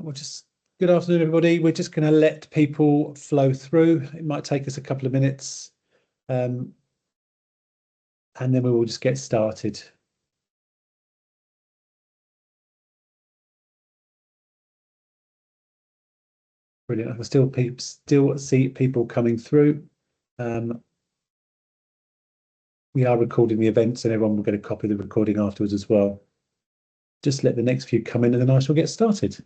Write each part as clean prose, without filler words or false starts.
We'll just Good afternoon, everybody. We're just going to let people flow through. It might take us a couple of minutes, and then we will just get started. Brilliant. I can still see people coming through. We are recording the events, and everyone will get a copy of the recording afterwards as well. Just let the next few come in, and then I shall get started.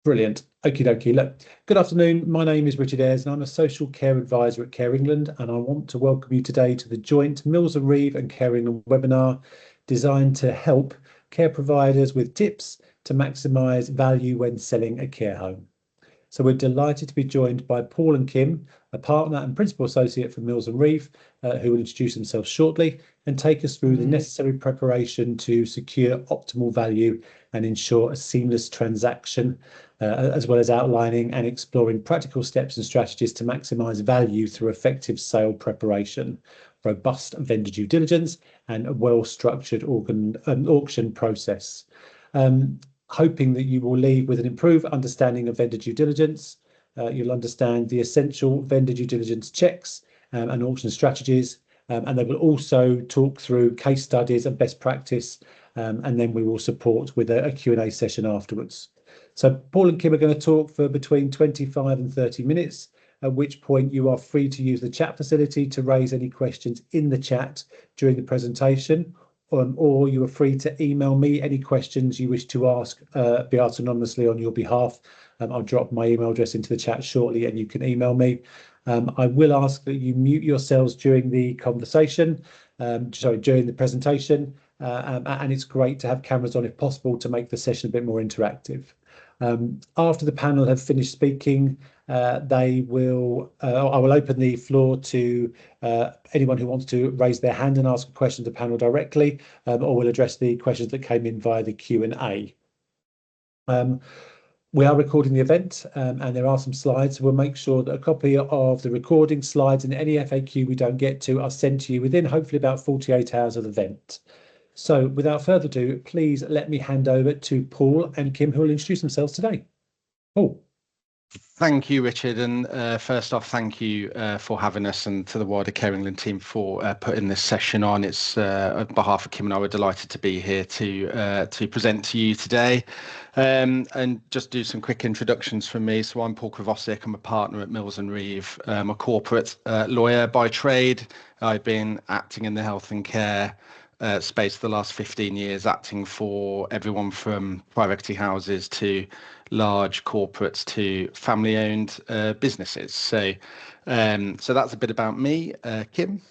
Brilliant. Okie dokie. Look, good afternoon. My name is Richard Ayres and I'm a social care advisor at Care England, and I want to welcome you today to the joint Mills and Reeve and Care England webinar designed to help care providers with tips to maximise value when selling a care home. So we're delighted to be joined by Paul and Kim, a partner and principal associate for Mills and Reeve, who will introduce themselves shortly and take us through the necessary preparation to secure optimal value and ensure a seamless transaction, as well as outlining and exploring practical steps and strategies to maximise value through effective sale preparation, robust vendor due diligence, and a well-structured auction process. Hoping that you will leave with an improved understanding of vendor due diligence. You'll understand the essential vendor due diligence checks and auction strategies, and they will also talk through case studies and best practice, and then we will support with a Q&A session afterwards. So Paul and Kim are going to talk for between 25 and 30 minutes, at which point you are free to use the chat facility to raise any questions in the chat during the presentation, or you are free to email me any questions you wish to ask, be asked anonymously on your behalf. I'll drop my email address into the chat shortly and you can email me. I will ask that you mute yourselves during the conversation, during the presentation, and it's great to have cameras on if possible to make the session a bit more interactive. After the panel have finished speaking, I will open the floor to anyone who wants to raise their hand and ask a question to the panel directly, or we'll address the questions that came in via the Q&A. We are recording the event, and there are some slides, so we'll make sure that a copy of the recording slides and any FAQ we don't get to are sent to you within hopefully about 48 hours of the event. So without further ado, please let me hand over to Paul and Kim, who will introduce themselves today. Paul. Thank you, Richard. And first off, thank you for having us, and to the wider Care England team for putting this session on. It's on behalf of Kim and I, we're delighted to be here to present to you today. And just do some quick introductions from me. So I'm Paul Kravosik. I'm a partner at Mills and Reeve. I'm a corporate lawyer by trade. I've been acting in the health and care space for the last 15 years, acting for everyone from private equity houses to large corporates to family-owned businesses. So that's a bit about me. Kim?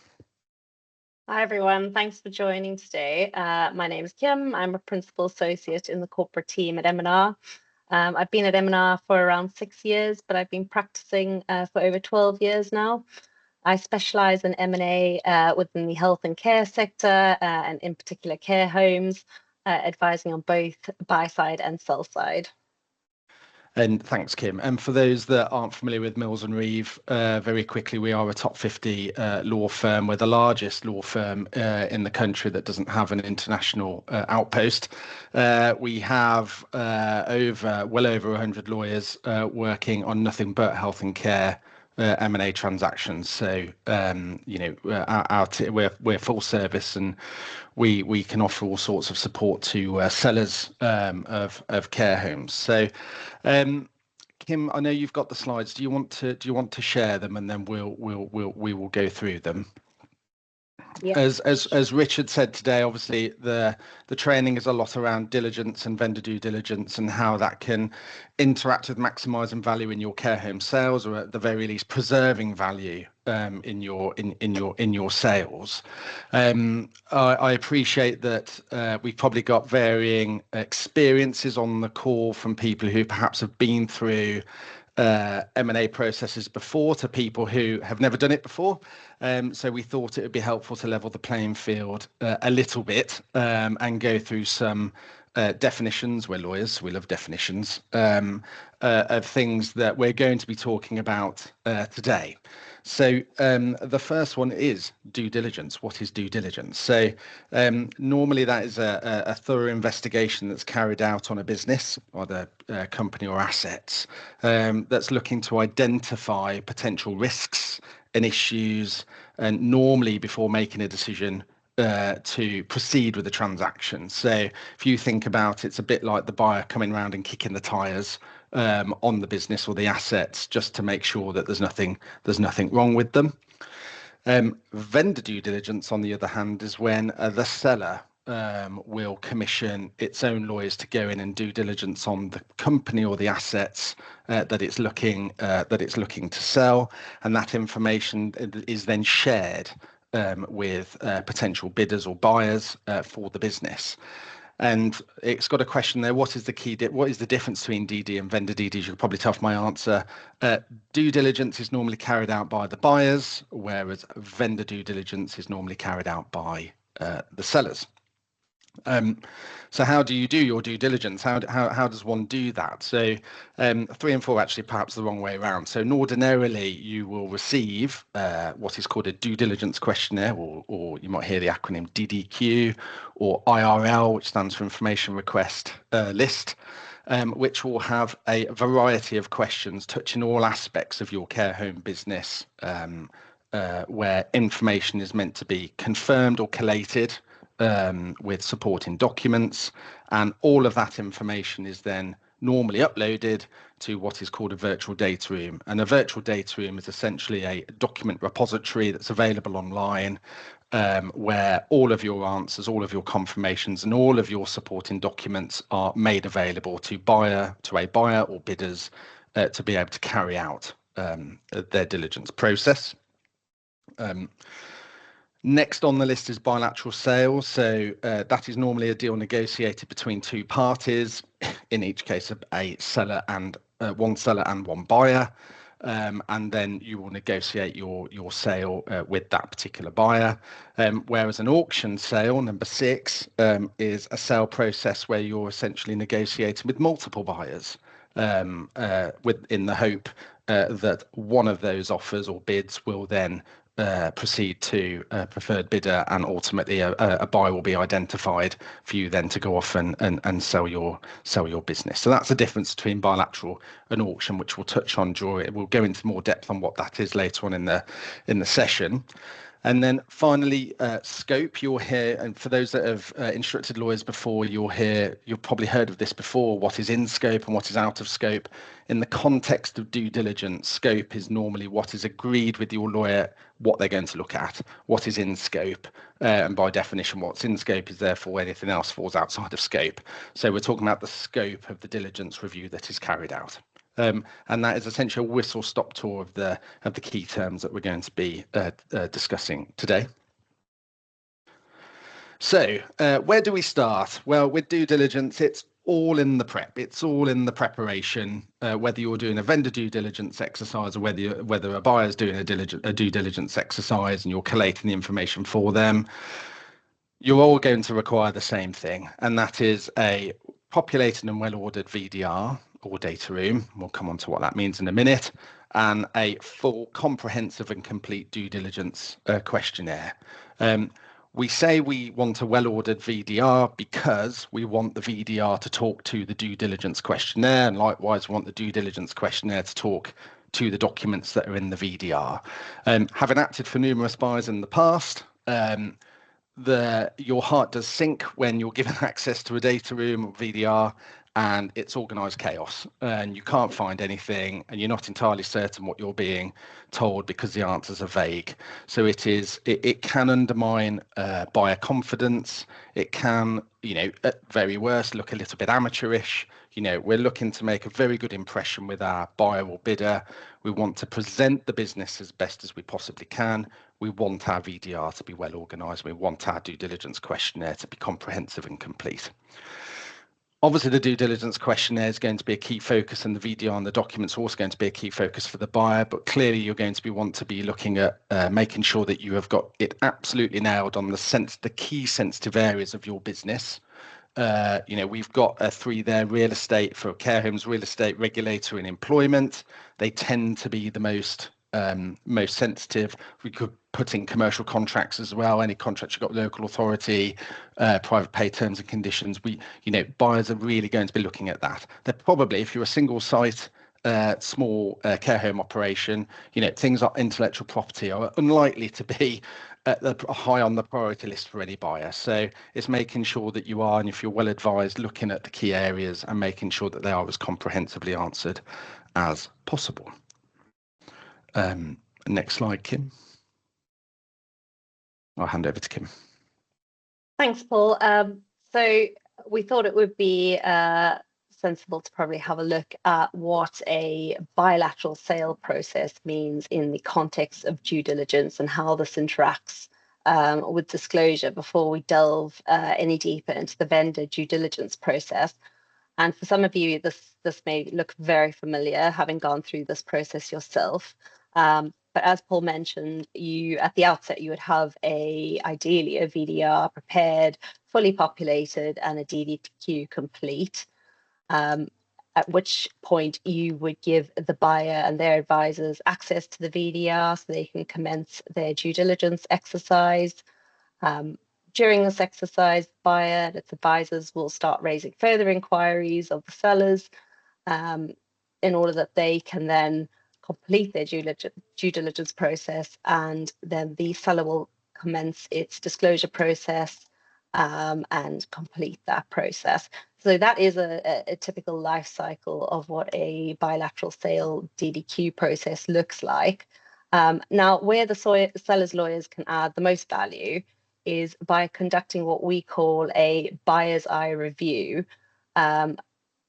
Hi, everyone. Thanks for joining today. My name is Kim. I'm a principal associate in the corporate team at M&R. I've been at M&R for around 6 years, but I've been practicing for over 12 years now. I specialise in M&A within the health and care sector, and in particular care homes, advising on both buy side and sell side. And thanks, Kim. And for those that aren't familiar with Mills and Reeve, very quickly, we are a top 50 law firm. We're the largest law firm in the country that doesn't have an international outpost. We have well over 100 lawyers working on nothing but health and care M&A transactions. So we're full service, and we can offer all sorts of support to sellers of care homes. So Kim, I know you've got the slides. Do you want to share them, and then we will go through them? Yeah. As Richard said today, obviously the training is a lot around diligence and vendor due diligence, and how that can interact with maximising value in your care home sales, or at the very least preserving value in your sales. I appreciate that we've probably got varying experiences on the call, from people who perhaps have been through M&A processes before to people who have never done it before. So we thought it would be helpful to level the playing field a little bit, and go through some definitions. We're lawyers, so we love definitions of things that we're going to be talking about today. So the first one is due diligence. What is due diligence? So normally that is a thorough investigation that's carried out on a business or the company or assets that's looking to identify potential risks and issues, and normally before making a decision to proceed with the transaction. So if you think about it, it's a bit like the buyer coming around and kicking the tires on the business or the assets just to make sure that there's nothing wrong with them. Vendor due diligence, on the other hand, is when the seller will commission its own lawyers to go in and do diligence on the company or the assets that it's looking to sell, and that information is then shared with potential bidders or buyers for the business. And it's got a question there. What is the difference between DD and vendor DD? You can probably tell from my answer. Due diligence is normally carried out by the buyers, whereas vendor due diligence is normally carried out by the sellers. So how do you do your due diligence? How does one do that? So 3 and 4 actually perhaps the wrong way around. So ordinarily you will receive what is called a due diligence questionnaire, or you might hear the acronym DDQ, or IRL, which stands for Information Request List, which will have a variety of questions touching all aspects of your care home business, where information is meant to be confirmed or collated with supporting documents, and all of that information is then normally uploaded to what is called a virtual data room. And a virtual data room is essentially a document repository that's available online, where all of your answers, all of your confirmations, and all of your supporting documents are made available to a buyer or bidders to be able to carry out their diligence process. Next on the list is bilateral sales. So that is normally a deal negotiated between 2 parties, in each case a seller and one seller and one buyer, and then you will negotiate your sale with that particular buyer. Whereas an auction sale, number 6, is a sale process where you're essentially negotiating with multiple buyers, in the hope that one of those offers or bids will then proceed to a preferred bidder, and ultimately a buyer will be identified for you then to go off and sell your business. So that's the difference between bilateral and auction, which we'll touch on we'll go into more depth on what that is later on in the session. And then finally, scope. You'll hear, and for those that have instructed lawyers before, you've probably heard of this before, what is in scope and what is out of scope. In the context of due diligence, scope is normally what is agreed with your lawyer, what they're going to look at, what is in scope. And by definition, what's in scope is therefore anything else falls outside of scope. So we're talking about the scope of the diligence review that is carried out. And that is essentially a whistle-stop tour of the key terms that we're going to be discussing today. So where do we start? Well, with due diligence, it's all in the prep. It's all in the preparation, whether you're doing a vendor due diligence exercise or whether a buyer's doing a due diligence exercise and you're collating the information for them. You're all going to require the same thing, and that is a populated and well-ordered VDR or data room. We'll come on to what that means in a minute, and a full, comprehensive and complete due diligence questionnaire. We say we want a well-ordered VDR because we want the VDR to talk to the due diligence questionnaire, and likewise we want the due diligence questionnaire to talk to the documents that are in the VDR. Having acted for numerous buyers in the past, your heart does sink when you're given access to a data room or VDR and it's organized chaos and you can't find anything and you're not entirely certain what you're being told because the answers are vague. So it can undermine buyer confidence. It can, at very worst, look a little bit amateurish. We're looking to make a very good impression with our buyer or bidder. We want to present the business as best as we possibly can. We want our VDR to be well organized. We want our due diligence questionnaire to be comprehensive and complete. Obviously, the due diligence questionnaire is going to be a key focus, and the VDR and the documents are also going to be a key focus for the buyer. But clearly, you're going to want to be looking at making sure that you have got it absolutely nailed on the key sensitive areas of your business we've got three there: real estate for care homes, real estate, regulator, and employment. They tend to be the most sensitive. We could put in commercial contracts as well. Any contracts you've got with local authority, private pay terms and conditions. Buyers are really going to be looking at that. They're probably, if you're a single site, small care home operation, things like intellectual property are unlikely to be high on the priority list for any buyer. So it's making sure that you are, and if you're well advised, looking at the key areas and making sure that they are as comprehensively answered as possible. Next slide, Kim. I'll hand over to Kim. Thanks, Paul. So we thought it would be sensible to probably have a look at what a bilateral sale process means in the context of due diligence and how this interacts with disclosure before we delve any deeper into the vendor due diligence process. And for some of you, this may look very familiar, having gone through this process yourself. But as Paul mentioned, at the outset, you would have ideally a VDR prepared, fully populated, and a DDQ complete. At which point you would give the buyer and their advisors access to the VDR so they can commence their due diligence exercise. During this exercise, the buyer and its advisors will start raising further inquiries of the sellers in order that they can then complete their due diligence process, and then the seller will commence its disclosure process and complete that process. So that is a typical life cycle of what a bilateral sale DDQ process looks like. Now, where the seller's lawyers can add the most value is by conducting what we call a buyer's eye review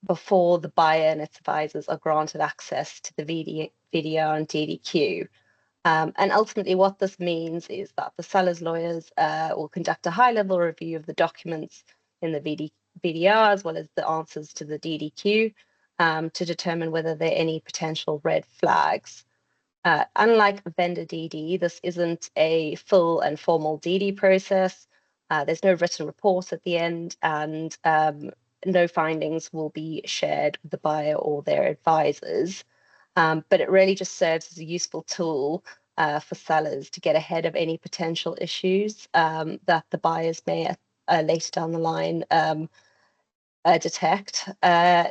before the buyer and its advisors are granted access to the VDR and DDQ. And ultimately what this means is that the seller's lawyers will conduct a high-level review of the documents in the VDR as well as the answers to the DDQ to determine whether there are any potential red flags. Unlike vendor DD, this isn't a full and formal DD process. There's no written report at the end, and no findings will be shared with the buyer or their advisors. But it really just serves as a useful tool for sellers to get ahead of any potential issues that the buyers may later down the line detect.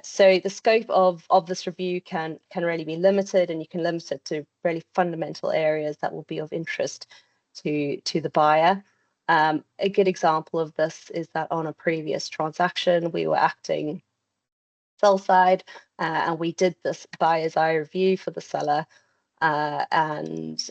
So the scope of this review can really be limited, and you can limit it to really fundamental areas that will be of interest to the buyer. A good example of this is that on a previous transaction, we were acting sell side, and we did this buyer's eye review for the seller, and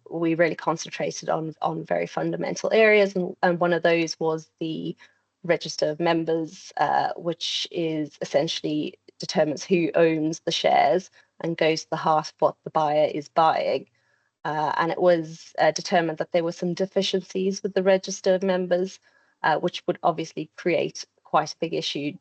we really concentrated on very fundamental areas, and one of those was the register of members, which is essentially determines who owns the shares and goes to the heart of what the buyer is buying. And it was determined that there were some deficiencies with the register of members, which would obviously create quite a big issue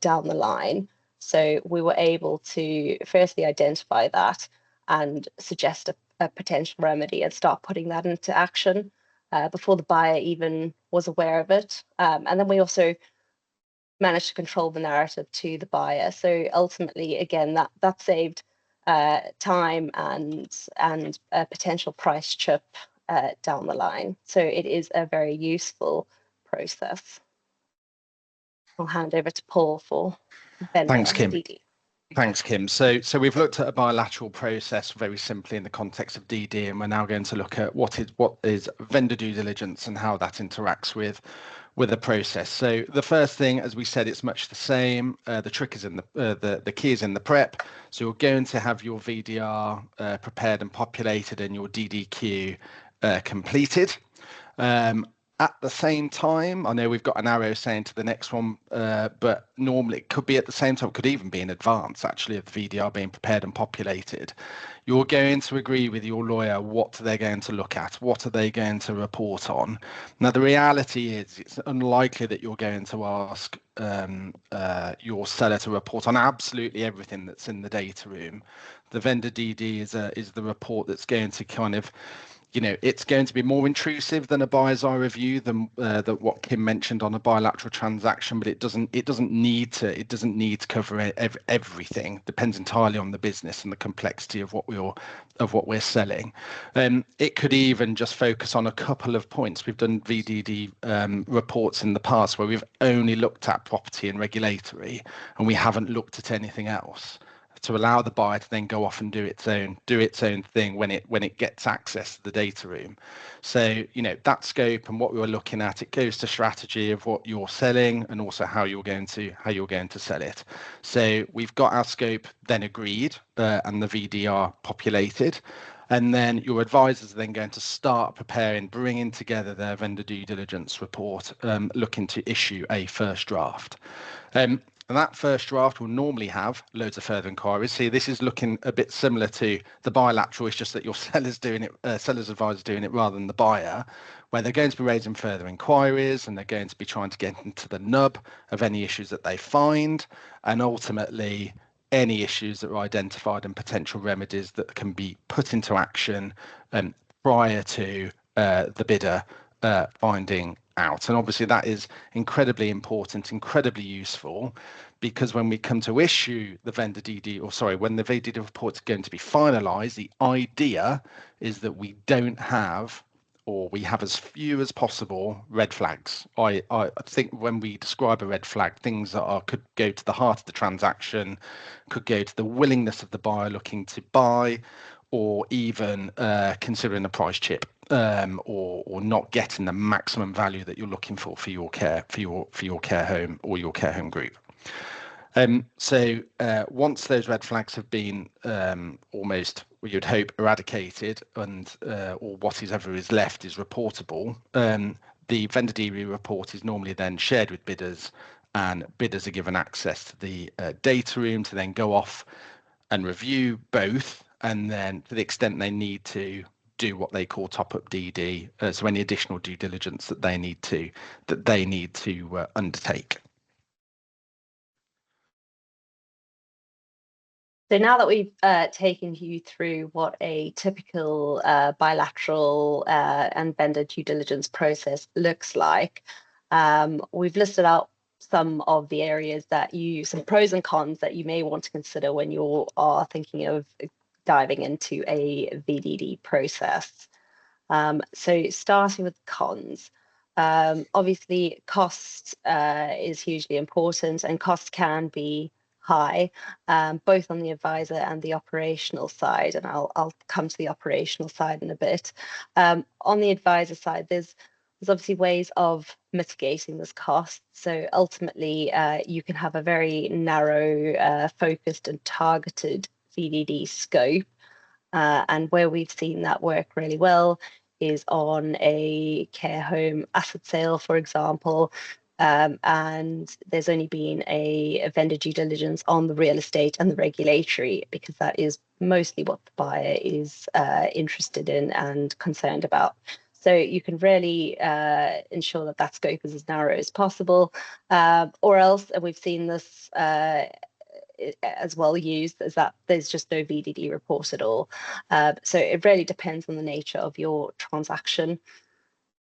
down the line. So we were able to firstly identify that and suggest a potential remedy and start putting that into action before the buyer even was aware of it. And then we also managed to control the narrative to the buyer. So ultimately, again, that saved time and a potential price chip down the line. So it is a very useful process. I'll hand over to Paul for vendor Thanks, Kim. DD. Thanks, Kim. So we've looked at a bilateral process very simply in the context of DD, and we're now going to look at what is vendor due diligence and how that interacts with the process. So the first thing, as we said, it's much the same. The trick is in the key is in the prep. So you're going to have your VDR prepared and populated and your DDQ completed. At the same time, I know we've got an arrow saying to the next one, but normally it could be at the same time, it could even be in advance actually of the VDR being prepared and populated. You're going to agree with your lawyer what they're going to look at, what are they going to report on. Now, the reality is it's unlikely that you're going to ask your seller to report on absolutely everything that's in the data room. The vendor DD is the report that's going to kind of it's going to be more intrusive than a buyer's eye review than what Kim mentioned on a bilateral transaction, but it doesn't need to cover everything. Depends entirely on the business and the complexity of what we're selling. It could even just focus on a couple of points. We've done VDD reports in the past where we've only looked at property and regulatory, and we haven't looked at anything else, to allow the buyer to then go off and do its own thing when it gets access to the data room. So that scope and what we were looking at, it goes to strategy of what you're selling and also how you're going to sell it. So we've got our scope then agreed and the VDR populated, and then your advisors are then going to start bringing together their vendor due diligence report, looking to issue a first draft. And that first draft will normally have loads of further inquiries. See, this is looking a bit similar to the bilateral. It's just that your seller's advisor doing it rather than the buyer, where they're going to be raising further inquiries and they're going to be trying to get into the nub of any issues that they find, and ultimately any issues that are identified and potential remedies that can be put into action prior to the bidder finding out. And obviously that is incredibly important, incredibly useful, because when we come to issue the when the VDD report is going to be finalized, the idea is that we don't have, or we have as few as possible red flags. I think when we describe a red flag, things that could go to the heart of the transaction, could go to the willingness of the buyer looking to buy, or even considering a price chip, or not getting the maximum value that you're looking for your care home or your care home group. So once those red flags have been almost, you'd hope, eradicated, and or whatever is left is reportable, the vendor DD report is normally then shared with bidders, and bidders are given access to the data room to then go off and review both, and then to the extent they need to do what they call top-up DD, so any additional due diligence that they need to undertake. So now that we've taken you through what a typical bilateral and vendor due diligence process looks like, we've listed out some of the areas some pros and cons that you may want to consider when you are thinking of diving into a VDD process. So starting with cons, obviously cost is hugely important, and costs can be high, both on the advisor and the operational side, and I'll come to the operational side in a bit. On the advisor side, there's obviously ways of mitigating this cost. So ultimately, you can have a very narrow, focused and targeted VDD scope. And where we've seen that work really well is on a care home asset sale, for example. And there's only been a vendor due diligence on the real estate and the regulatory, because that is mostly what the buyer is interested in and concerned about. So you can really ensure that that scope is as narrow as possible, or else, and we've seen this as well used, as that there's just no VDD report at all. So it really depends on the nature of your transaction.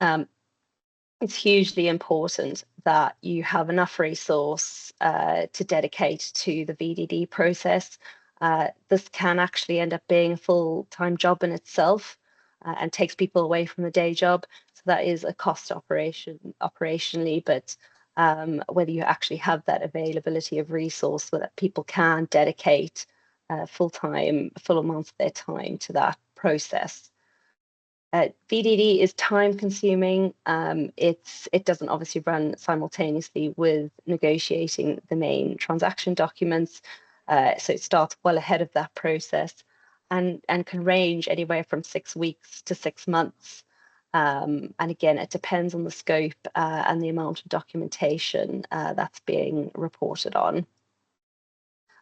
It's hugely important that you have enough resource to dedicate to the VDD process. This can actually end up being a full-time job in itself, and takes people away from the day job. So that is a cost operationally, but whether you actually have that availability of resource so that people can dedicate full amounts of their time to that process. VDD is time consuming. It doesn't obviously run simultaneously with negotiating the main transaction documents. So it starts well ahead of that process, and can range anywhere from 6 weeks to 6 months. And again, it depends on the scope and the amount of documentation that's being reported on.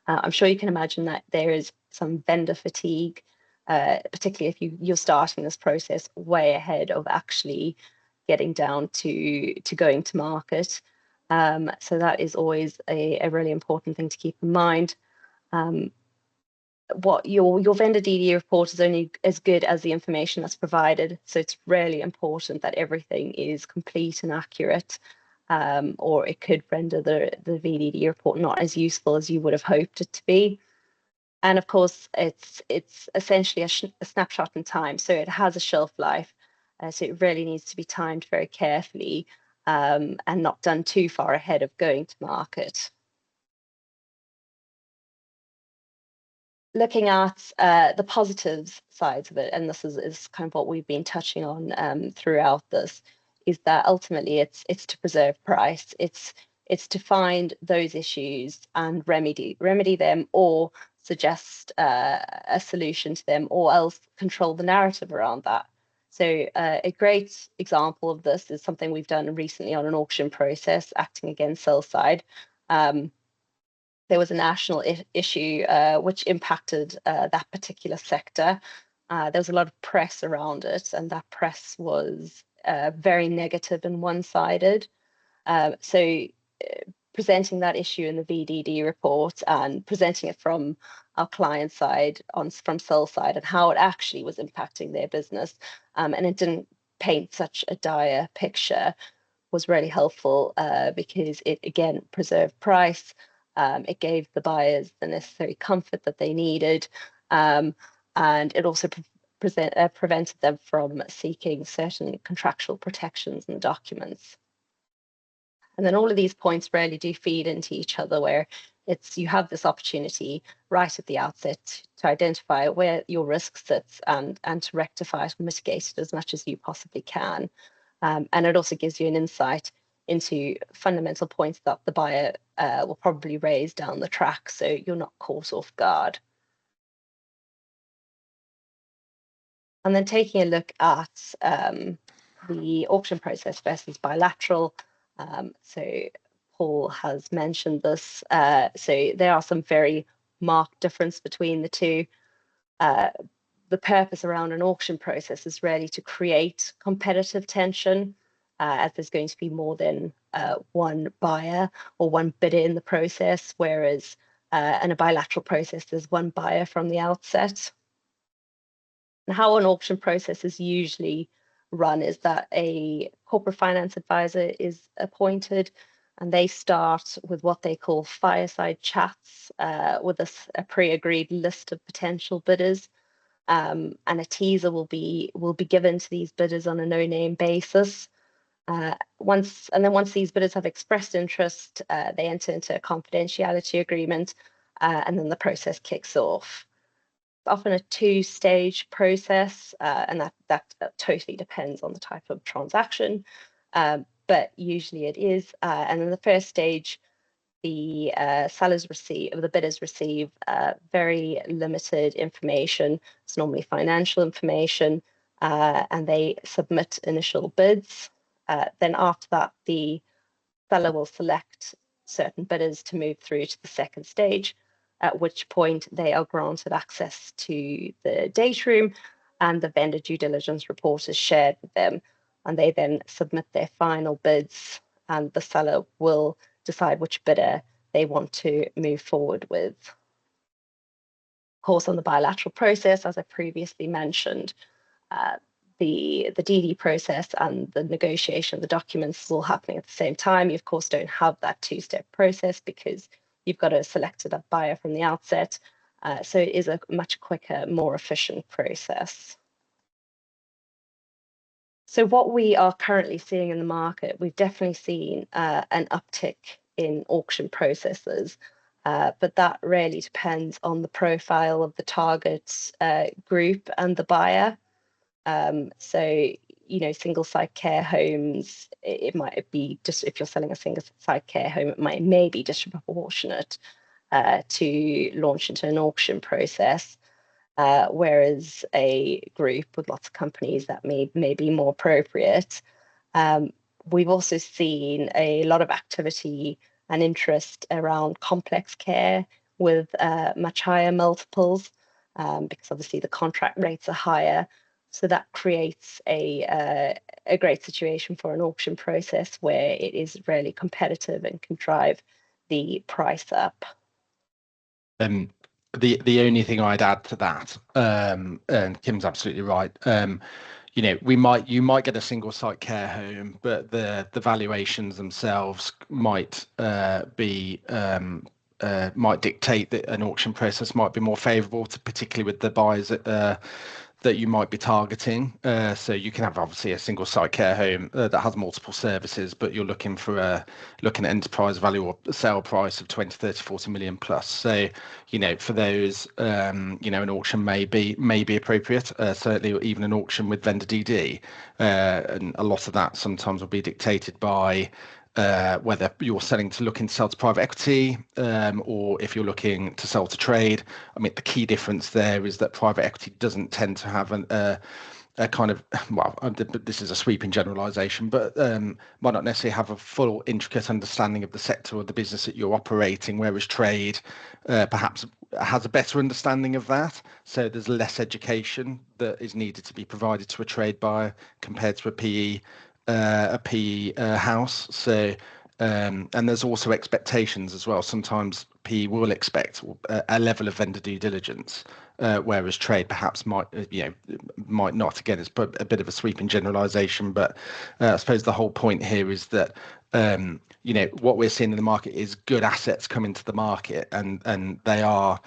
I'm sure you can imagine that there is some vendor fatigue, particularly if you're starting this process way ahead of actually getting down to going to market. So that is always a really important thing to keep in mind. what your vendor DD report is only as good as the information that's provided. So it's really important that everything is complete and accurate, or it could render the VDD report not as useful as you would have hoped it to be. And of course, it's essentially a snapshot in time, so it has a shelf life. So it really needs to be timed very carefully, and not done too far ahead of going to market. Looking at the positives sides of it, and this is kind of what we've been touching on throughout this, is that ultimately it's to preserve price. It's to find those issues and remedy them, or suggest a solution to them, or else control the narrative around that. So a great example of this is something we've done recently on an auction process, acting against sell side. There was a national issue which impacted that particular sector. There was a lot of press around it, and that press was very negative and one-sided. So presenting that issue in the VDD report and presenting it from our client side, from sell side, and how it actually was impacting their business, and it didn't paint such a dire picture, was really helpful because it again preserved price. It gave the buyers the necessary comfort that they needed, and it also prevented them from seeking certain contractual protections in the documents. And then all of these points really do feed into each other, where you have this opportunity right at the outset to identify where your risk sits and to rectify it and mitigate it as much as you possibly can. And it also gives you an insight into fundamental points that the buyer will probably raise down the track, so you're not caught off guard. And then taking a look at the auction process versus bilateral. So Paul has mentioned this. So there are some very marked difference between the two. The purpose around an auction process is really to create competitive tension, as there's going to be more than one buyer or one bidder in the process, whereas in a bilateral process, there's one buyer from the outset. And how an auction process is usually run is that a corporate finance advisor is appointed, and they start with what they call fireside chats with a pre-agreed list of potential bidders. And a teaser will be given to these bidders on a no-name basis. Once these bidders have expressed interest, they enter into a confidentiality agreement, and then the process kicks off. It's often a two-stage process, and that totally depends on the type of transaction, but usually it is. And in the first stage, the the bidders receive very limited information. It's normally financial information, and they submit initial bids. Then after that, the seller will select certain bidders to move through to the second stage, at which point they are granted access to the data room, and the vendor due diligence report is shared with them, and they then submit their final bids, and the seller will decide which bidder they want to move forward with. Of course, on the bilateral process, as I previously mentioned, the DD process and the negotiation of the documents is all happening at the same time. You, of course, don't have that two-step process because you've got to select a buyer from the outset. So it is a much quicker, more efficient process. So what we are currently seeing in the market, we've definitely seen an uptick in auction processes, but that really depends on the profile of the target group and the buyer. So, single site care homes, it might be just, if you're selling a single site care home, it might maybe disproportionate to launch into an auction process. Whereas a group with lots of companies, that may be more appropriate. We've also seen a lot of activity and interest around complex care with much higher multiples, because obviously the contract rates are higher. So that creates a great situation for an auction process where it is really competitive and can drive the price up. the only thing I'd add to that, and Kim's absolutely right. You might get a single site care home, but the valuations themselves might might dictate that an auction process might be more favourable to, particularly with the buyers that you might be targeting. So you can have obviously a single site care home that has multiple services, but you're looking for looking at enterprise value or sale price of 20, 30, 40 million plus. So, for those, an auction may be appropriate, certainly even an auction with vendor DD. And a lot of that sometimes will be dictated by whether you're looking to sell to private equity, or if you're looking to sell to trade. I mean, the key difference there is that private equity doesn't tend to have a kind of, well, this is a sweeping generalization, but might not necessarily have a full intricate understanding of the sector or the business that you're operating, whereas trade perhaps has a better understanding of that. So there's less education that is needed to be provided to a trade buyer compared to a PE house. So, and there's also expectations as well. Sometimes PE will expect a level of vendor due diligence, whereas trade perhaps might not. Again, it's a bit of a sweeping generalization, but I suppose the whole point here is that what we're seeing in the market is good assets coming to the market, and they are.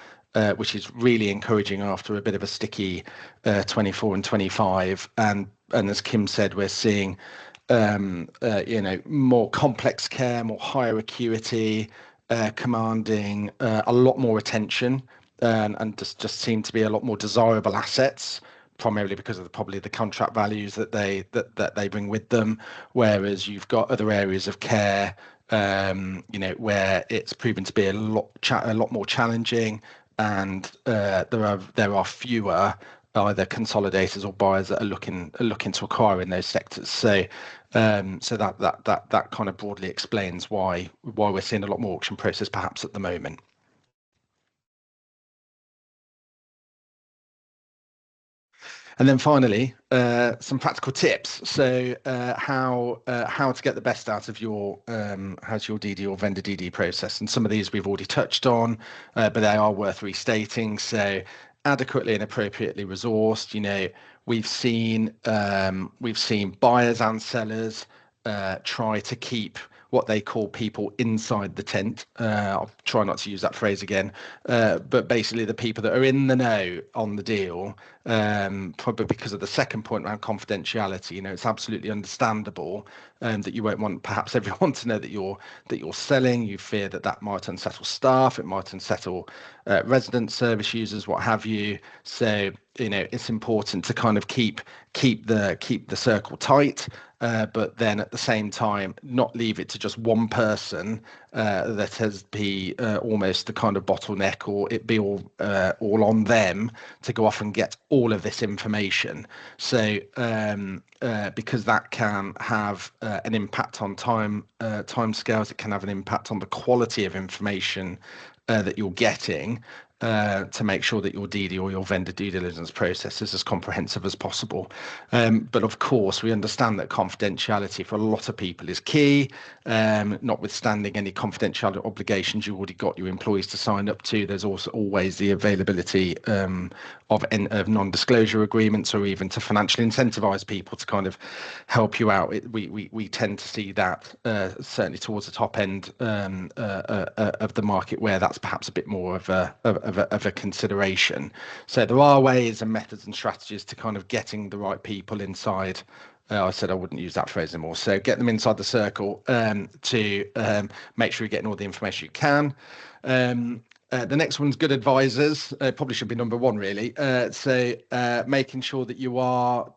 Which is really encouraging after a bit of a sticky 24 and 25, and as Kim said, we're seeing more complex care, more higher acuity, commanding a lot more attention, and just seem to be a lot more desirable assets, primarily because of probably the contract values that they bring with them. Whereas you've got other areas of care, where it's proven to be a lot more challenging, and there are fewer either consolidators or buyers that are looking to acquire in those sectors. So that kind of broadly explains why we're seeing a lot more auction process perhaps at the moment. And then finally, some practical tips. So how to get the best out of your DD or vendor DD process. And some of these we've already touched on, but they are worth restating. So adequately and appropriately resourced. We've seen buyers and sellers try to keep what they call people inside the tent. I'll try not to use that phrase again, but basically the people that are in the know on the deal, probably because of the second point around confidentiality. It's absolutely understandable that you won't want perhaps everyone to know that you're selling. You fear that might unsettle staff, it might unsettle resident service users, what have you. So it's important to kind of keep the circle tight, but then at the same time not leave it to just one person that has be almost the kind of bottleneck, or it be all on them to go off and get all of this information. So because that can have an impact on time scales, it can have an impact on the quality of information that you're getting, to make sure that your DD or your vendor due diligence process is as comprehensive as possible. But of course, we understand that confidentiality for a lot of people is key, notwithstanding any confidentiality obligations you've already got your employees to sign up to. There's also always the availability of non-disclosure agreements, or even to financially incentivize people to kind of help you out. We tend to see that certainly towards the top end of the market, where that's perhaps a bit more of a consideration. So there are ways and methods and strategies to kind of getting the right people inside. I said I wouldn't use that phrase anymore. So get them inside the circle to make sure you're getting all the information you can. The next one's good advisors. Probably should be number one, really. So making sure that you are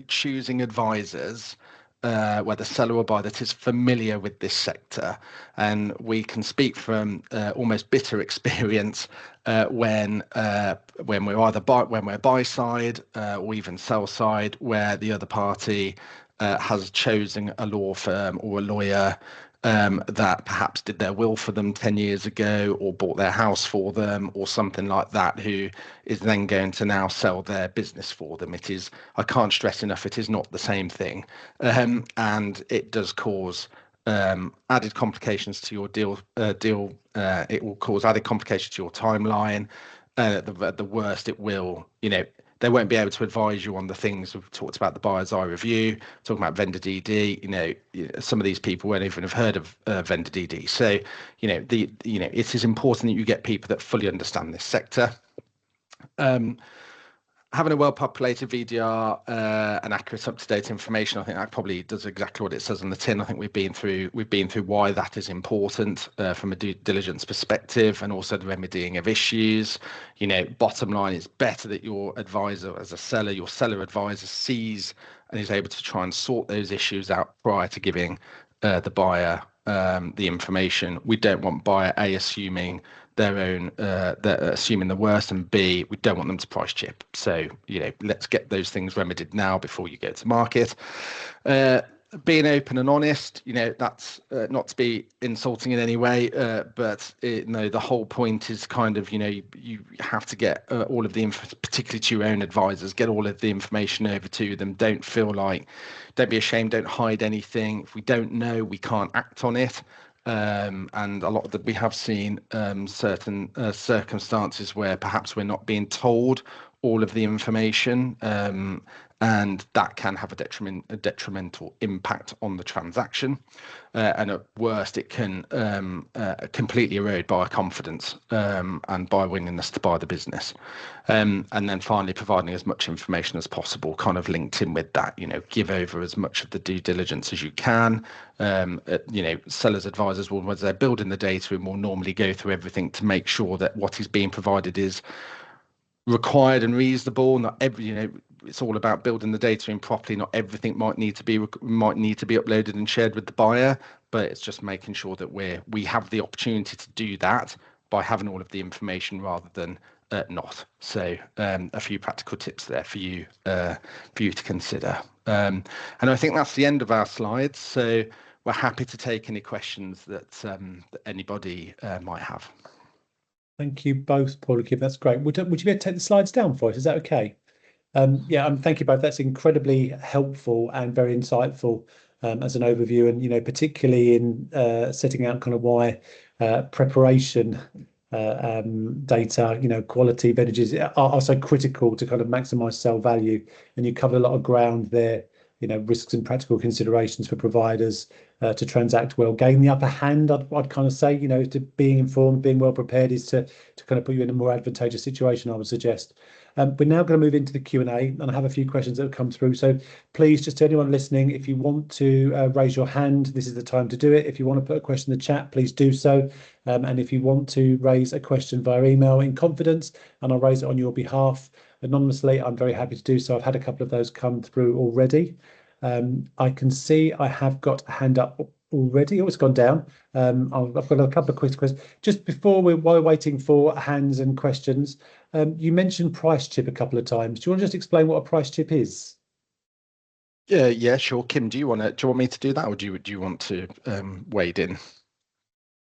choosing advisors, whether seller or buyer, that is familiar with this sector. And we can speak from almost bitter experience when we're either buy side or even sell side, where the other party has chosen a law firm or a lawyer that perhaps did their will for them 10 years ago, or bought their house for them, or something like that, who is then going to now sell their business for them. I can't stress enough, it is not the same thing. And it does cause added complications to your deal. It will cause added complications to your timeline. At the worst, it will, they won't be able to advise you on the things we've talked about, the buyer's eye review, talking about vendor DD. Some of these people won't even have heard of vendor DD. So, it is important that you get people that fully understand this sector. Having a well-populated VDR and accurate, up-to-date information, I think that probably does exactly what it says on the tin. I think we've been through why that is important from a due diligence perspective, and also the remedying of issues. Bottom line, it's better that your advisor, as a seller, your seller advisor sees and is able to try and sort those issues out prior to giving the buyer the information. We don't want buyer A assuming their own, they're assuming the worst, and B, we don't want them to price chip. So, let's get those things remedied now before you go to market. Being open and honest, that's not to be insulting in any way, but the whole point is kind of, you have to get all of the particularly to your own advisors, get all of the information over to them. Don't be ashamed, don't hide anything. If we don't know, we can't act on it. And a lot of we have seen certain circumstances where perhaps we're not being told all of the information, and that can have a detrimental impact on the transaction. And at worst, it can completely erode buyer confidence and buyer willingness to buy the business. And then finally, providing as much information as possible, kind of linked in with that, give over as much of the due diligence as you can. Sellers advisors will, as they're building the data, and will normally go through everything to make sure that what is being provided is required and reasonable. Not every, it's all about building the data in properly. Not everything might need to be uploaded and shared with the buyer, but it's just making sure that we have the opportunity to do that by having all of the information rather than not. So a few practical tips there for you to consider. And I think that's the end of our slides. So we're happy to take any questions that anybody might have. Thank you both, Paul and Kim. That's great. Would you be able to take the slides down for us? Is that okay? Thank you both. That's incredibly helpful and very insightful as an overview, and particularly in setting out kind of why preparation data, quality of images are so critical to kind of maximise sale value. And you covered a lot of ground there. Risks and practical considerations for providers to transact well, gain the upper hand. I'd kind of say, to being informed, being well prepared is to kind of put you in a more advantageous situation, I would suggest. We're now going to move into the Q&A, and I have a few questions that have come through. So please, just to anyone listening, if you want to raise your hand, this is the time to do it. If you want to put a question in the chat, please do so. And if you want to raise a question via email in confidence, and I'll raise it on your behalf anonymously, I'm very happy to do so. I've had a couple of those come through already. I can see I have got a hand up already. Oh, it's gone down. I've got a couple of quick questions. Just before while we're waiting for hands and questions, you mentioned price chip a couple of times. Do you want to just explain what a price chip is? Yeah, sure. Kim, do you want me to do that, or do you want to wade in?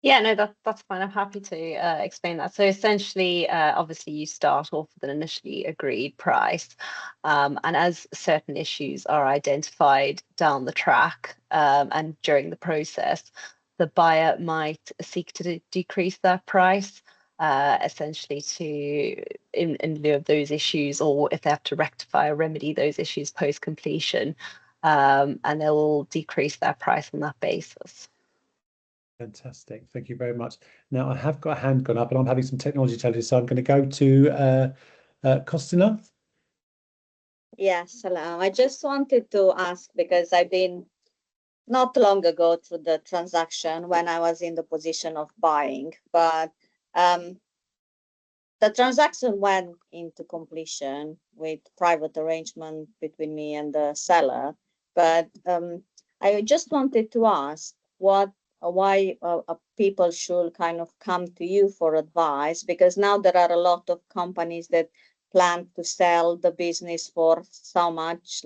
Yeah, no, that's fine. I'm happy to explain that. So essentially, obviously, you start off with an initially agreed price, and as certain issues are identified down the track and during the process, the buyer might seek to decrease that price, essentially in lieu of those issues, or if they have to rectify or remedy those issues post completion, and they'll decrease their price on that basis. Fantastic. Thank you very much. Now, I have got a hand gone up, and I'm having some technology challenges, so I'm going to go to Costina. Yes, hello. I just wanted to ask, because I've been not long ago through the transaction when I was in the position of buying, but the transaction went into completion with private arrangement between me and the seller. But I just wanted to ask why people should kind of come to you for advice, because now there are a lot of companies that plan to sell the business for so much,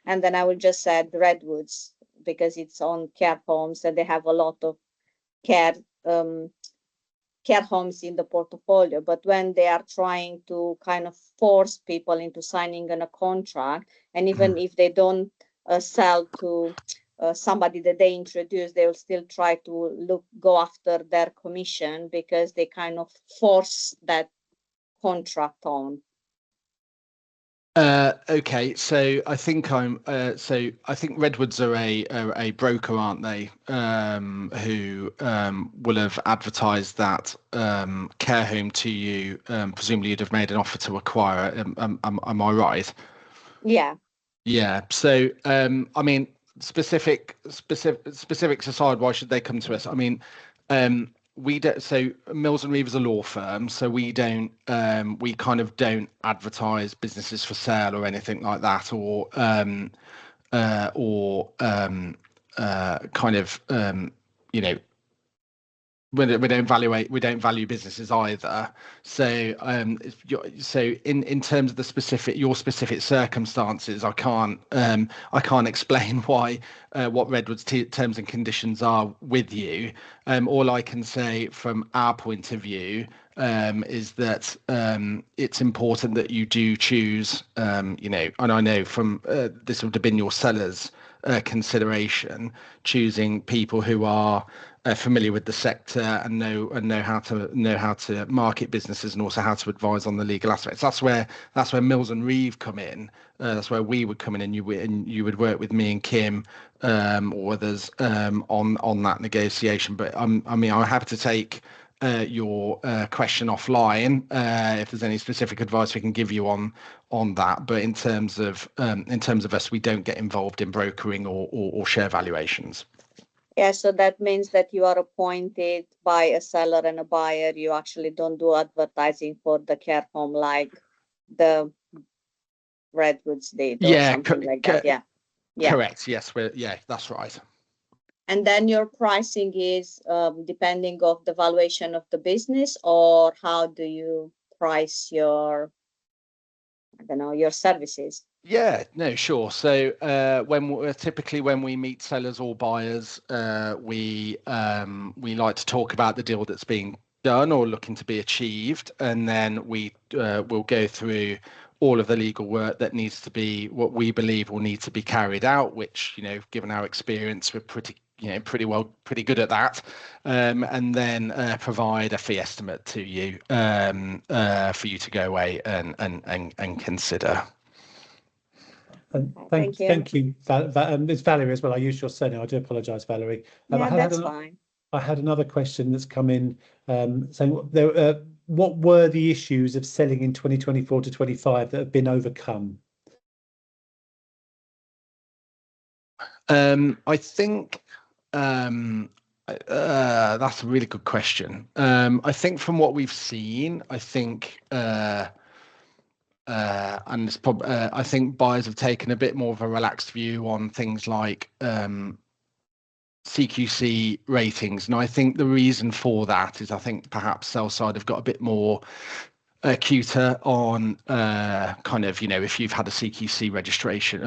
and then I will just say Redwoods, because it's on care homes and they have a lot of care homes in the portfolio. But when they are trying to kind of force people into signing on a contract, and even if they don't sell to somebody that they introduce, they will still try to go after their commission because they kind of force that contract on. Okay, so I think I think Redwoods are a broker, aren't they? Who will have advertised that care home to you. Presumably, you'd have made an offer to acquire it. Am I right? Yeah. Yeah. So I mean, specifics aside, why should they come to us? I mean, we don't. So Mills and Reeve is a law firm, so we don't. We kind of don't advertise businesses for sale or anything like that, or kind of you know, we don't value businesses either. So in terms of the your specific circumstances, I can't explain why what Redwood's terms and conditions are with you. All I can say from our point of view is that it's important that you do choose, and I know from this would have been your sellers consideration, choosing people who are familiar with the sector and know how to market businesses and also how to advise on the legal aspects. That's where Mills and Reeve come in. That's where we would come in, and you would work with me and Kim or others on that negotiation. But I mean, I'm happy to take your question offline if there's any specific advice we can give you on that. But in terms of us, we don't get involved in brokering or share valuations. Yeah, so that means that you are appointed by a seller and a buyer. You actually don't do advertising for the care home like the Redwoods did or something like that. Yeah. Correct. Yes, that's right. And then your pricing is depending of the valuation of the business, or how do you price your, I don't know, your services? Yeah, no, sure. So typically when we meet sellers or buyers, we like to talk about the deal that's being done or looking to be achieved, and then we will go through all of the legal work that needs to be, what we believe will need to be carried out, which, given our experience, we're pretty good at that, and then provide a fee estimate to you for you to go away and consider. Thank you. It's Valerie as well. I used your surname. I do apologise, Valerie. That's fine. I had another question that's come in saying what were the issues of selling in 2024 to 25 that have been overcome? I think that's a really good question. I think from what we've seen, I think I think buyers have taken a bit more of a relaxed view on things like CQC ratings, and I think the reason for that is I think perhaps sell side have got a bit more acuter on kind of, if you've had a CQC registration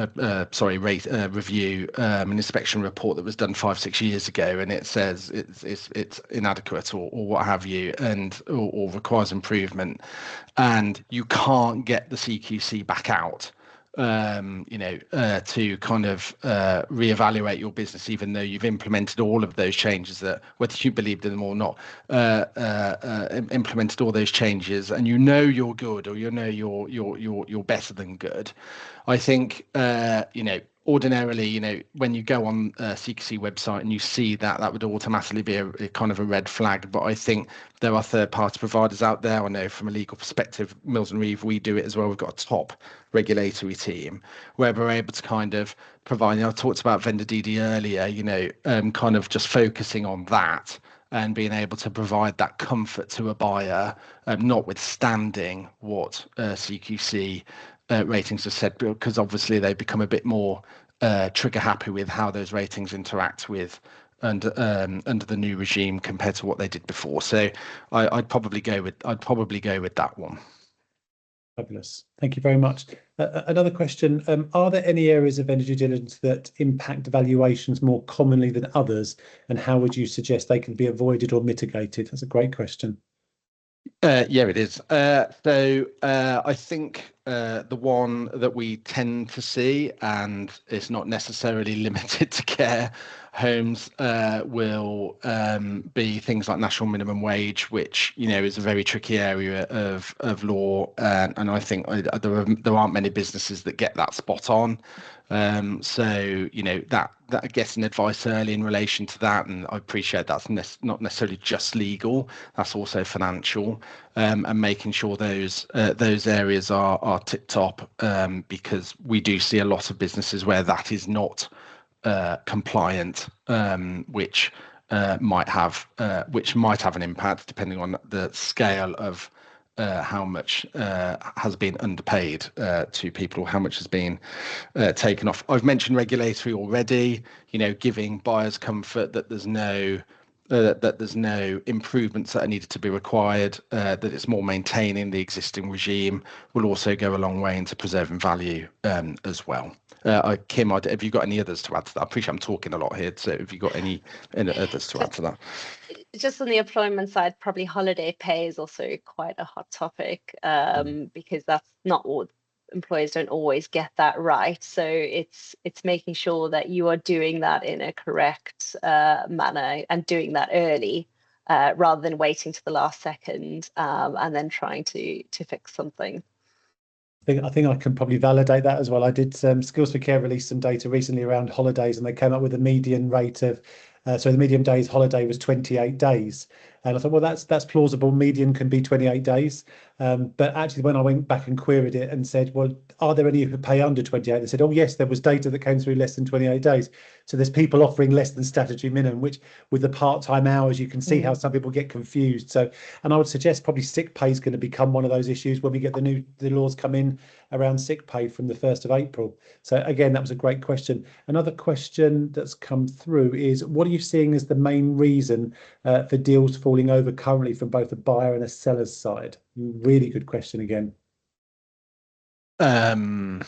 review, an inspection report that was done 5-6 years ago, and it says it's inadequate or what have you, and or requires improvement, and you can't get the CQC back out to kind of reevaluate your business, even though you've implemented all of those changes, that whether you believed in them or not, implemented all those changes, and you're good, or you're better than good. I think ordinarily, when you go on a CQC website and you see that would automatically be a kind of a red flag. But I think there are third-party providers out there. I know from a legal perspective, Mills and Reeve, we do it as well. We've got a top regulatory team where we're able to kind of provide. I talked about vendor DD earlier. Kind of just focusing on that and being able to provide that comfort to a buyer, notwithstanding what CQC ratings have said, because obviously they become a bit more trigger happy with how those ratings interact with under the new regime compared to what they did before. So I'd probably go with that one. Fabulous. Thank you very much. Another question, are there any areas of vendor due diligence that impact valuations more commonly than others, and how would you suggest they can be avoided or mitigated? That's a great question. Yeah, it is. So I think the one that we tend to see, and it's not necessarily limited to care homes, will be things like national minimum wage, which is a very tricky area of law, and I think there aren't many businesses that get that spot on. So that getting advice early in relation to that, and I appreciate that's not necessarily just legal, that's also financial, and making sure those areas are tip top, because we do see a lot of businesses where that is not compliant, which might have an impact depending on the scale of how much has been underpaid to people, how much has been taken off. I've mentioned regulatory already, giving buyers comfort that there's no improvements that are needed to be required, that it's more maintaining the existing regime, will also go a long way into preserving value as well. Kim, have you got any others to add to that? I appreciate I'm talking a lot here, so have you got any others to add to that? Just on the employment side, probably holiday pay is also quite a hot topic, because that's not all employers don't always get that right. So it's making sure that you are doing that in a correct manner and doing that early, rather than waiting to the last second and then trying to fix something. I think I can probably validate that as well. I did Skills for Care released some data recently around holidays, and they came up with a median rate of the median days holiday was 28 days. And I thought, well, that's plausible. Median can be 28 days. But actually, when I went back and queried it and said, well, are there any who pay under 28? They said, oh, yes, there was data that came through less than 28 days. So there's people offering less than statutory minimum, which with the part-time hours, you can see how some people get confused. So, and I would suggest probably sick pay is going to become one of those issues when we get the laws come in around sick pay from the 1st of April. So again, that was a great question. Another question that's come through is, what are you seeing as the main reason for deals falling over currently from both a buyer and a seller's side? Really good question again. I'm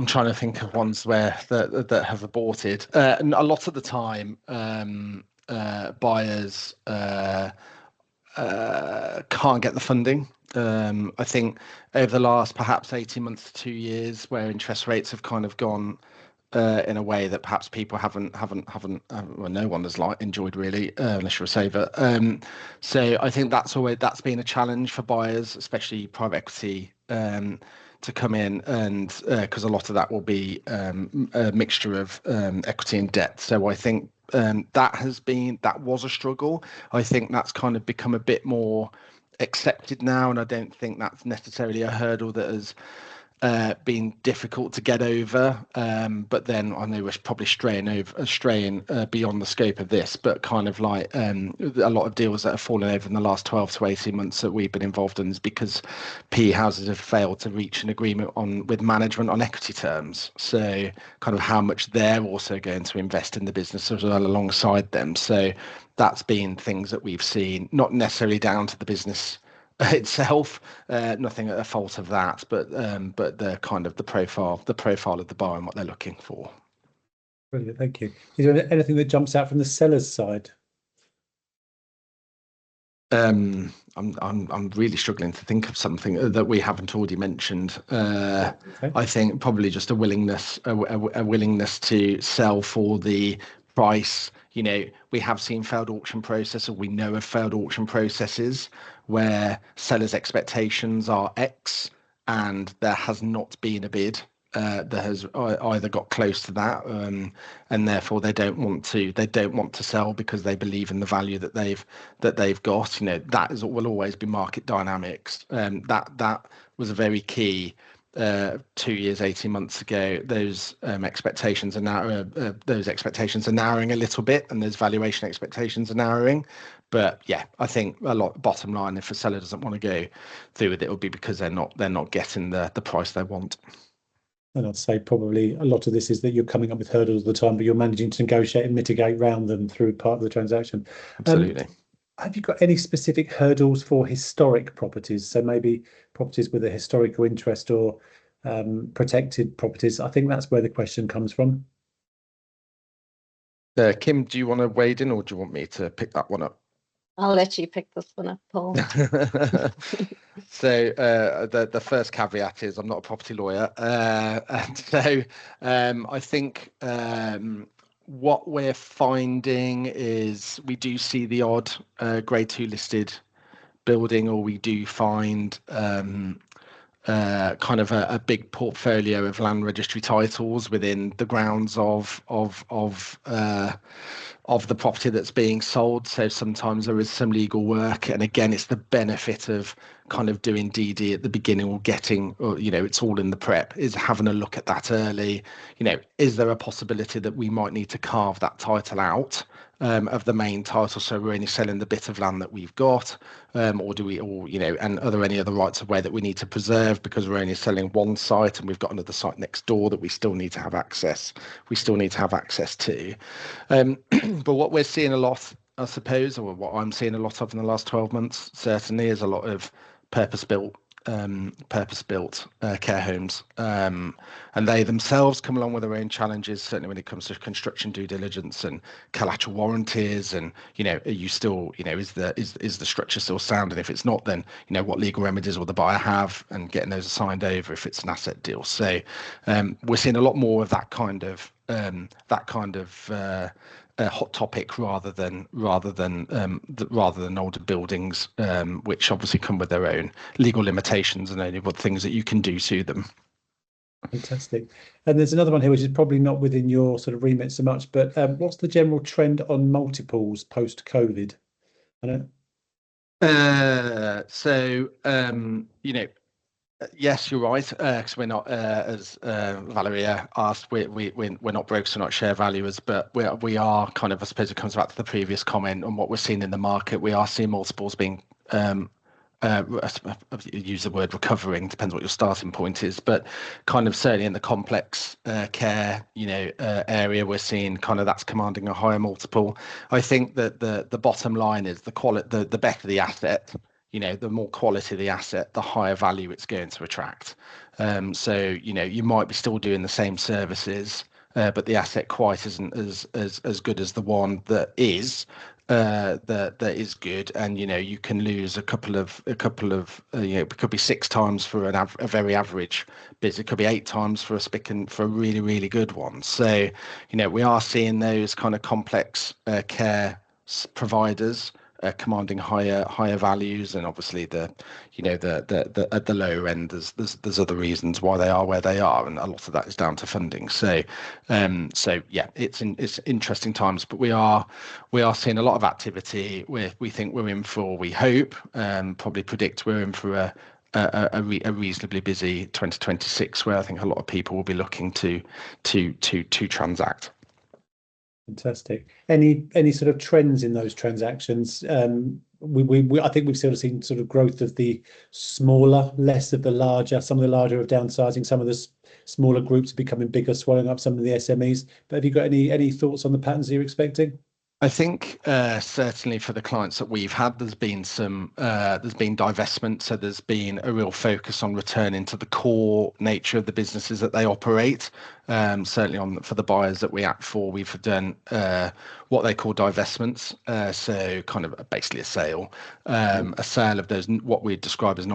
trying to think of ones where that have aborted. And a lot of the time, buyers can't get the funding. I think over the last perhaps 18 months to 2 years, where interest rates have kind of gone in a way that perhaps people haven't well, no one has enjoyed really, unless you're a saver. So I think that's been a challenge for buyers, especially private equity, to come in, and because a lot of that will be a mixture of equity and debt. So I think that was a struggle. I think that's kind of become a bit more accepted now, and I don't think that's necessarily a hurdle that has been difficult to get over, but then I know we're probably straying beyond the scope of this, but kind of like a lot of deals that have fallen over in the last 12 to 18 months that we've been involved in is because PE houses have failed to reach an agreement with management on equity terms. So kind of how much they're also going to invest in the business as well alongside them. So that's been things that we've seen, not necessarily down to the business itself, nothing at the fault of that, but the kind of the profile of the buyer and what they're looking for. Brilliant, thank you. Is there anything that jumps out from the seller's side? I'm really struggling to think of something that we haven't already mentioned. Okay. I think probably just a willingness to sell for the price. We have seen failed auction processes. We know of failed auction processes where sellers' expectations are X and there has not been a bid that has either got close to that, and therefore they don't want to sell because they believe in the value that they've got. That will always be market dynamics. That was a very key 2 years, 18 months ago. Those expectations are now narrowing a little bit, and those valuation expectations are narrowing. But yeah, I think bottom line, if a seller doesn't want to go through with it, will be because they're not getting the price they want. And I'd say probably a lot of this is that you're coming up with hurdles all the time, but you're managing to negotiate and mitigate around them through part of the transaction. Absolutely. Have you got any specific hurdles for historic properties? So maybe properties with a historical interest or protected properties. I think that's where the question comes from. Kim, do you want to wade in, or do you want me to pick that one up? I'll let you pick this one up, Paul. So the first caveat is I'm not a property lawyer, and so I think what we're finding is we do see the odd grade 2 listed building, or we do find kind of a big portfolio of land registry titles within the grounds of the property that's being sold. So sometimes there is some legal work, and again, it's the benefit of kind of doing DD at the beginning, or getting, or it's all in the prep, is having a look at that early. Is there a possibility that we might need to carve that title out of the main title, so we're only selling the bit of land that we've got, or do we, and are there any other rights of way that we need to preserve because we're only selling one site and we've got another site next door that we still need to have access to. But what we're seeing a lot, I suppose, or what I'm seeing a lot of in the last 12 months, certainly, is a lot of purpose-built care homes, and they themselves come along with their own challenges, certainly when it comes to construction due diligence and collateral warranties, and are you still, is the structure still sound, and if it's not, then what legal remedies will the buyer have, and getting those assigned over if it's an asset deal. So we're seeing a lot more of that kind of hot topic rather than older buildings, which obviously come with their own legal limitations and only what things that you can do to them. Fantastic. And there's another one here which is probably not within your sort of remit so much, but what's the general trend on multiples post-COVID? Yes, you're right, because we're not, as Valeria asked, we're not brokers, we're not share valuers, but we are kind of, I suppose it comes back to the previous comment on what we're seeing in the market. We are seeing multiples being, use the word recovering, depends what your starting point is, but kind of certainly in the complex care, area, we're seeing kind of that's commanding a higher multiple. I think that the bottom line is the quality, the better the asset, the more quality of the asset, the higher value it's going to attract. So, you might be still doing the same services, but the asset quite isn't as good as the one that is good, and you can lose a couple of it could be 6 times for a very average business, it could be 8 times for a really, really good one. So we are seeing those kind of complex care providers commanding higher values, and obviously the at the lower end there's other reasons why they are where they are, and a lot of that is down to funding. So yeah, it's interesting times, but we are seeing a lot of activity. We think we're in for, we hope, probably predict we're in for a reasonably busy 2026, where I think a lot of people will be looking to transact. Fantastic. Any sort of trends in those transactions? I think we've sort of seen sort of growth of the smaller, less of the larger. Some of the larger are downsizing, some of the smaller groups are becoming bigger, swallowing up some of the SMEs. But have you got any thoughts on the patterns you're expecting? I think certainly for the clients that we've had, there's been divestment, so there's been a real focus on returning to the core nature of the businesses that they operate. Certainly for the buyers that we act for, we've done what they call divestments, so kind of basically a sale of those what they describe as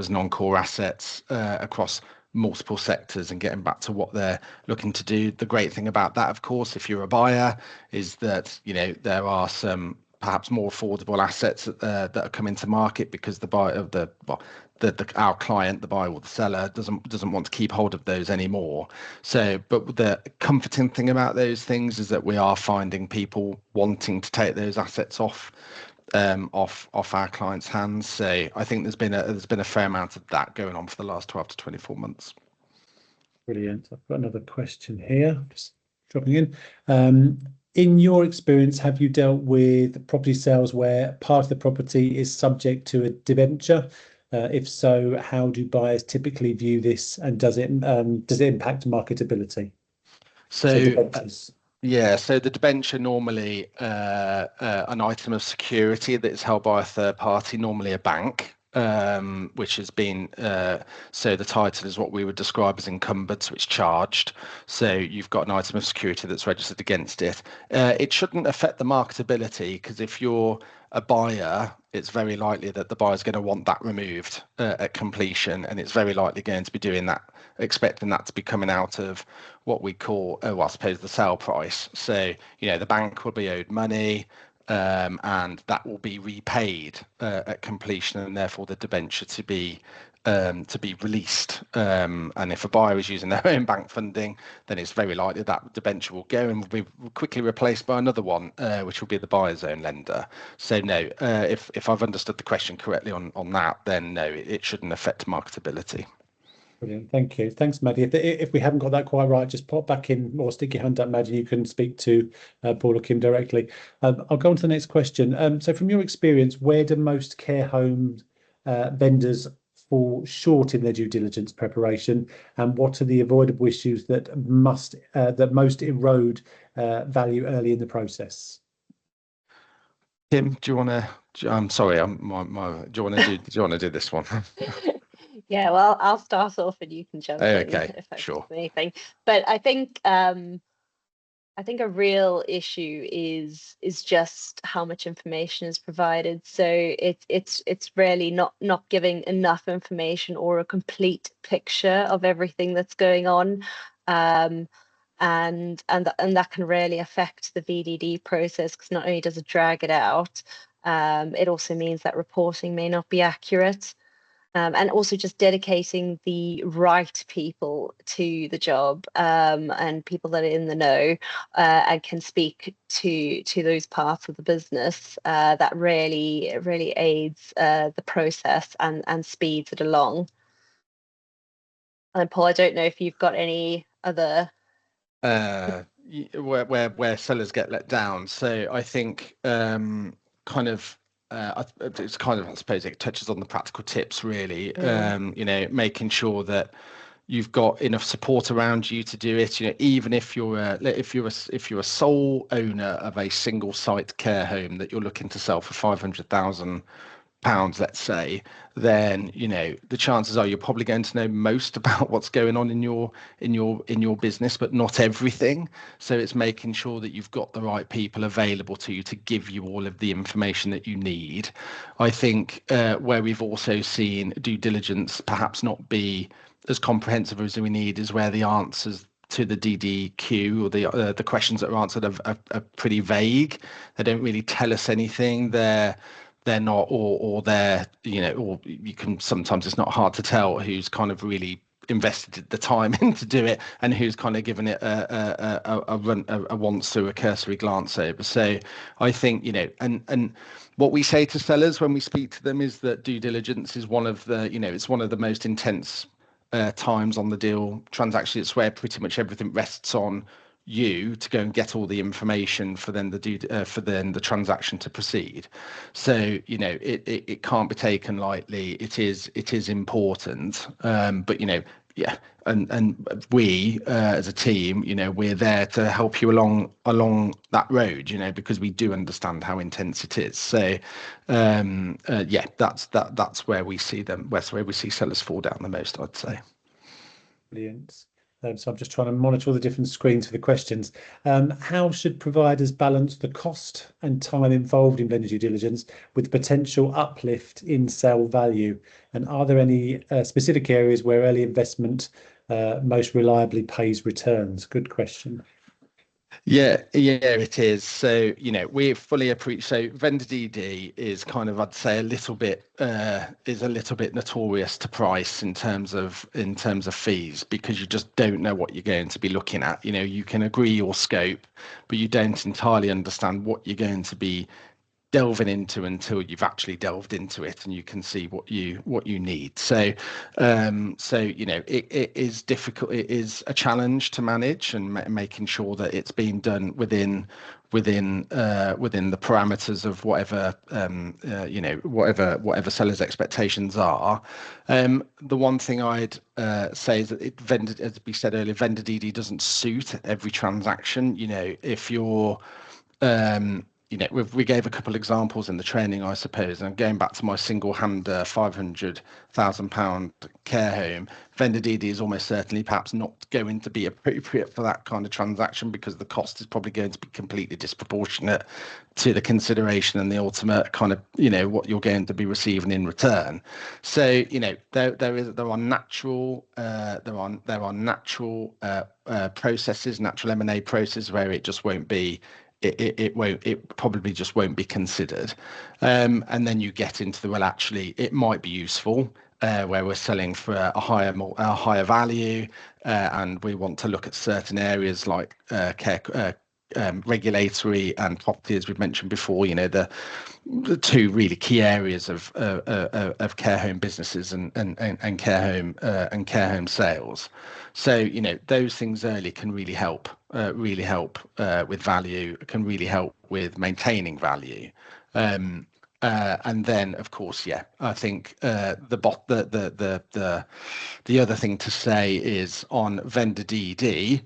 non-core assets across multiple sectors, and getting back to what they're looking to do. The great thing about that, of course, if you're a buyer, is that there are some perhaps more affordable assets that are coming to market, because the buyer of our client, the buyer or the seller, doesn't want to keep hold of those anymore. So, but the comforting thing about those things is that we are finding people wanting to take those assets off our clients' hands. So I think there's been a fair amount of that going on for the last 12 to 24 months. Brilliant. I've got another question here, just dropping in. In your experience, have you dealt with property sales where part of the property is subject to a debenture? If so, how do buyers typically view this, and does it impact marketability? Yeah, so the debenture, normally an item of security that is held by a third party, normally a bank. which has been so the title is what we would describe as encumbered, so it's charged. So you've got an item of security that's registered against it. It shouldn't affect the marketability, because if you're a buyer, it's very likely that the buyer's going to want that removed at completion, and it's very likely going to be doing that, expecting that to be coming out of what we call, well, I suppose, the sale price. So, the bank will be owed money, and that will be repaid at completion, and therefore the debenture to be released. And if a buyer is using their own bank funding, then it's very likely that debenture will go and will be quickly replaced by another one, which will be the buyer's own lender. So no, if I've understood the question correctly on that, then no, it shouldn't affect marketability. Brilliant. Thank you. Thanks, Maddie. If we haven't got that quite right, just pop back in or stick your hand up, Maddie. You can speak to Paul or Kim directly. I'll go on to the next question. So from your experience, where do most care home vendors fall short in their due diligence preparation, and what are the avoidable issues that most erode value early in the process? Kim, do you want to? I'm sorry. Do you want to do this one? Yeah, well, I'll start off and you can jump in if I sure. miss anything. But I think a real issue is just how much information is provided. So it's really not giving enough information or a complete picture of everything that's going on. And that can really affect the VDD process, because not only does it drag it out, it also means that reporting may not be accurate. And also just dedicating the right people to the job, and people that are in the know and can speak to those parts of the business, that really aids the process and speeds it along. And Paul, I don't know if you've got any other where sellers get let down. So I think it's kind of, I suppose it touches on the practical tips really. Making sure that you've got enough support around you to do it. Even if you're a sole owner of a single site care home that you're looking to sell for £500,000, let's say, then the chances are you're probably going to know most about what's going on in your business, but not everything. So it's making sure that you've got the right people available to you to give you all of the information that you need. I think where we've also seen due diligence perhaps not be as comprehensive as we need is where the answers to the DDQ or the questions that are answered are pretty vague. They don't really tell us anything. They're not, or they're, or you can, sometimes it's not hard to tell who's kind of really invested the time into do it and who's kind of given it a once through, a cursory glance over. So I think, and what we say to sellers when we speak to them is that due diligence is one of the, it's one of the most intense times on the deal transaction. It's where pretty much everything rests on you to go and get all the information for then the transaction to proceed. So it can't be taken lightly. It is important, but and we as a team, we're there to help you along that road, because we do understand how intense it is. So that's where we see them. That's where we see sellers fall down the most, I'd say. Brilliant. So I'm just trying to monitor all the different screens for the questions. How should providers balance the cost and time involved in vendor due diligence with potential uplift in sale value? And are there any specific areas where early investment most reliably pays returns? Good question. Yeah, it is. So, we fully appreciate. So, vendor DD is kind of, I'd say, a little bit notorious to price in terms of fees, because you just don't know what you're going to be looking at. You can agree your scope, but you don't entirely understand what you're going to be delving into until you've actually delved into it and you can see what you need. So it is difficult. It is a challenge to manage, and making sure that it's being done within the parameters of whatever sellers' expectations are. The one thing I'd say is that vendor, as we said earlier, vendor DD doesn't suit every transaction. If you're you know, we gave a couple examples in the training, I suppose, and going back to my single-hander £500,000 care home, vendor DD is almost certainly perhaps not going to be appropriate for that kind of transaction, because the cost is probably going to be completely disproportionate to the consideration and the ultimate kind of, you know, what you're going to be receiving in return. So, you know, there are natural processes, natural M&A processes where it just won't be. It probably just won't be considered, and then you get into the, well, actually it might be useful, where we're selling for a higher value, and we want to look at certain areas like regulatory and property, as we've mentioned before. You know, the two really key areas of care home businesses and care home sales. So, you know, those things early can really help with value, can really help with maintaining value. And then, of course, yeah, I think the other thing to say is on vendor DD,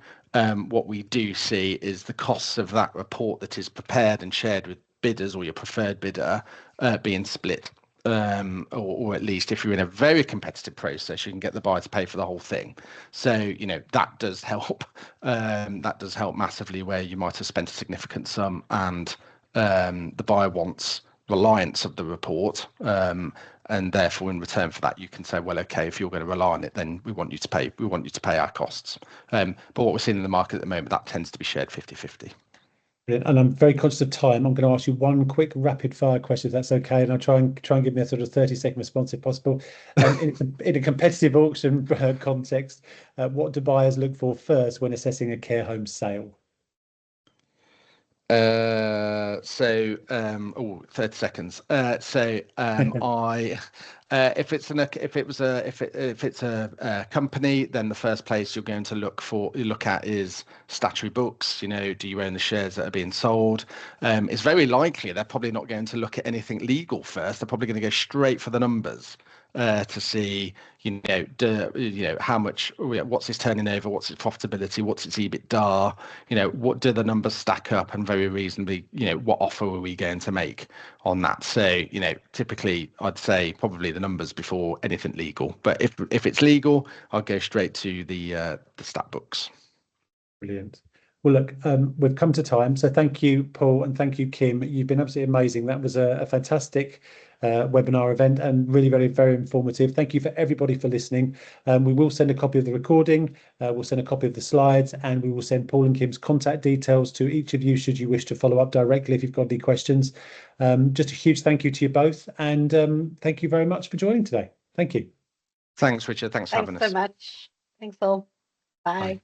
what we do see is the costs of that report that is prepared and shared with bidders or your preferred bidder being split. Or at least if you're in a very competitive process, you can get the buyer to pay for the whole thing. So, you know, that does help. That does help massively, where you might have spent a significant sum and the buyer wants reliance of the report, and therefore in return for that you can say, well, okay, if you're going to rely on it, then we want you to pay our costs. But what we're seeing in the market at the moment, that tends to be shared 50-50. And I'm very conscious of time. I'm going to ask you one quick rapid fire question, if that's okay, and I'll try and give me a sort of 30-second response if possible. In a competitive auction context, what do buyers look for first when assessing a care home sale? 30 seconds. If it's a company, then the first place you're going to look at is statutory books. You know, do you own the shares that are being sold? It's very likely they're probably not going to look at anything legal first. They're probably going to go straight for the numbers. To see, how much, what's his turning over, what's his profitability, what's its EBITDA, what do the numbers stack up, and very reasonably, what offer are we going to make on that? So, typically I'd say probably the numbers before anything legal. But if it's legal, I'll go straight to the stat books. Brilliant. Well, look, we've come to time. So thank you, Paul, and thank you, Kim. You've been absolutely amazing. That was a fantastic webinar event and really very, very informative. Thank you for everybody for listening. We will send a copy of the recording, we'll send a copy of the slides, and we will send Paul and Kim's contact details to each of you should you wish to follow up directly if you've got any questions. Just a huge thank you to you both, and thank you very much for joining today. Thank you. Thanks, Richard. Thanks for having us. Thanks so much. Thanks all. Bye. Bye.